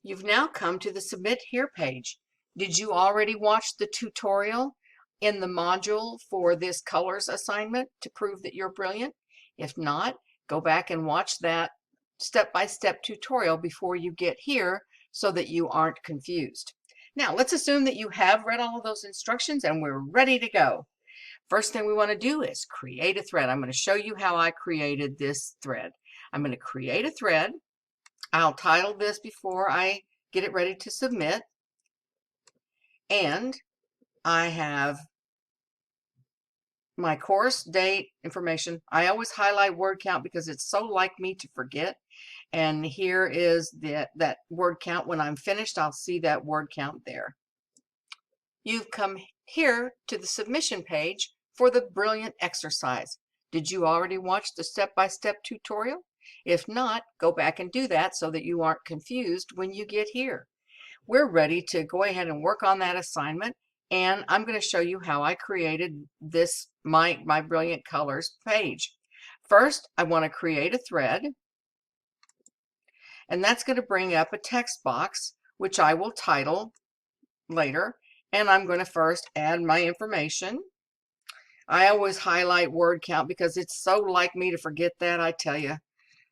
You've now come to the Submit Here page. Did you already watch the tutorial in the module for this colors assignment to prove that you're brilliant? If not, go back and watch that step-by-step tutorial before you get here so that you aren't confused. Now, let's assume that you have read all of those instructions and we're ready to go. First thing we want to do is create a thread. I'm going to show you how I created this thread. I'm going to create a thread. I'll title this before I get it ready to submit. And I have my course, date, information. I always highlight word count because it's so like me to forget. And here is that word count. When I'm finished, I'll see that word count there. You've come here to the submission page for the brilliant exercise. Did you already watch the step-by-step tutorial? If not, go back and do that so that you aren't confused when you get here. We're ready to go ahead and work on that assignment, and I'm going to show you how I created this my brilliant colors page. First, I want to create a thread, and that's going to bring up a text box which I will title later, and I'm going to first add my information. I always highlight word count because it's so like me to forget that. I tell you,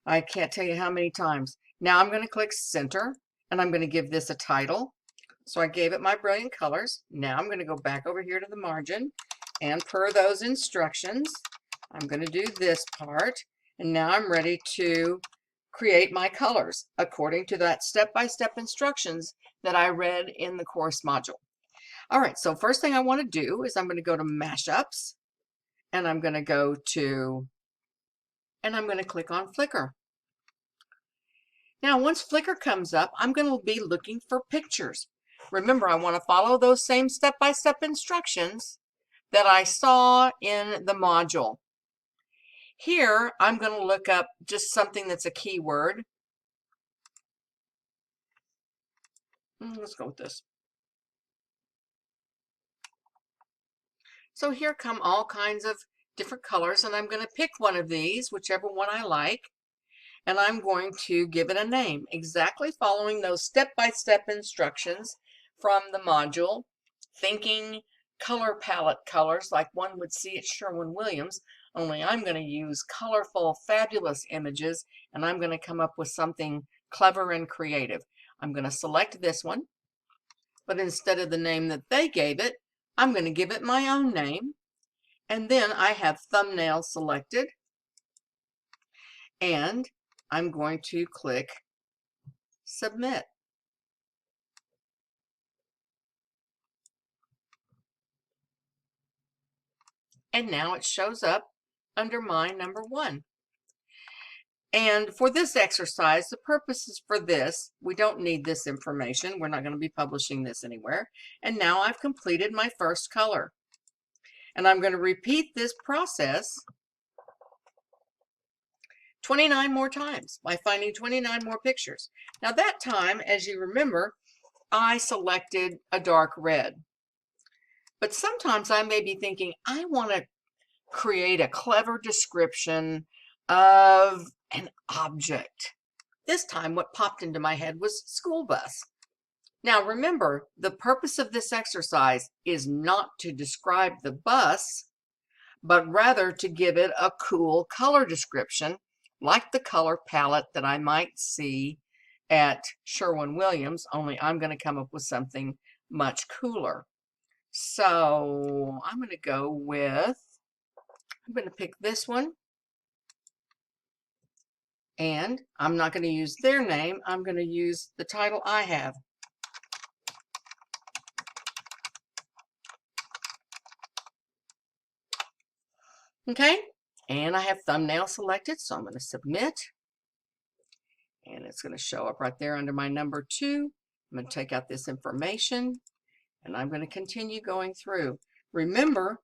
I can't tell you how many times. Now I'm going to click center, and I'm going to give this a title. So I gave it my brilliant colors. Now I'm going to go back over here to the margin, and per those instructions, I'm going to do this part. And now I'm ready to create my colors according to that step-by-step instructions that I read in the course module. All right, so first thing I want to do is I'm going to go to mashups, and I'm going to go to, and I'm going to click on Flickr. Now, once Flickr comes up, I'm going to be looking for pictures. Remember, I want to follow those same step-by-step instructions that I saw in the module. Here, I'm going to look up just something that's a keyword. Let's go with this. So here come all kinds of different colors, and I'm going to pick one of these, whichever one I like, and I'm going to give it a name, exactly following those step-by-step instructions from the module, thinking color palette colors like one would see at Sherwin-Williams, only I'm going to use colorful, fabulous images, and I'm going to come up with something clever and creative. I'm going to select this one, but instead of the name that they gave it, I'm going to give it my own name, and then I have thumbnail selected, and I'm going to click submit. And now it shows up under my number 1. And for this exercise, the purposes for this, we don't need this information. We're not going to be publishing this anywhere. And now I've completed my first color. And I'm going to repeat this process 29 more times by finding 29 more pictures. Now that time, as you remember, I selected a dark red. But sometimes I may be thinking, I want to create a clever description of an object. This time what popped into my head was school bus. Now remember, the purpose of this exercise is not to describe the bus, but rather to give it a cool color description, like the color palette that I might see at Sherwin-Williams, only I'm going to come up with something much cooler. So I'm going to go with, I'm going to pick this one, and I'm not going to use their name. I'm going to use the title I have. Okay, and I have thumbnail selected, so I'm going to submit, and it's going to show up right there under my number 2. I'm going to take out this information, and I'm going to continue going through. Remember,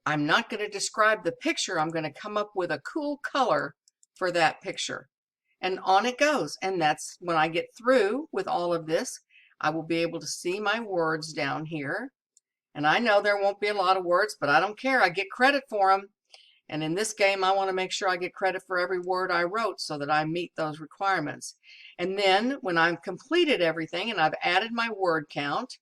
I'm not going to describe the picture. I'm going to come up with a cool color for that picture. And on it goes. And that's when I get through with all of this, I will be able to see my words down here. And I know there won't be a lot of words, but I don't care. I get credit for them. And in this game, I want to make sure I get credit for every word I wrote so that I meet those requirements. And then when I've completed everything and I've added my word count,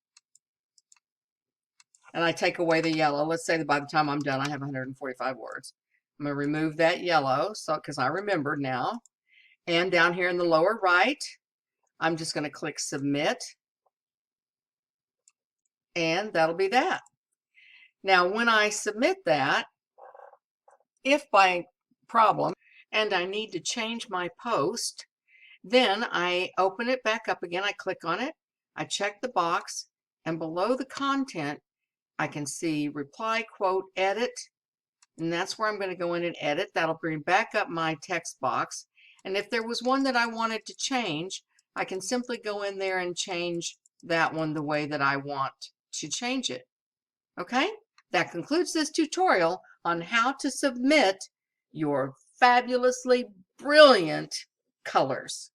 and I take away the yellow, let's say that by the time I'm done, I have 145 words. I'm going to remove that yellow, so because I remembered now. And down here in the lower right, I'm just going to click submit. And that'll be that. Now, when I submit that, if by problem and I need to change my post, then I open it back up again. I click on it. I check the box, and below the content, I can see reply, quote, edit, and that's where I'm going to go in and edit. That'll bring back up my text box. And if there was one that I wanted to change, I can simply go in there and change that one the way that I want to change it. Okay? That concludes this tutorial on how to submit your fabulously brilliant colors.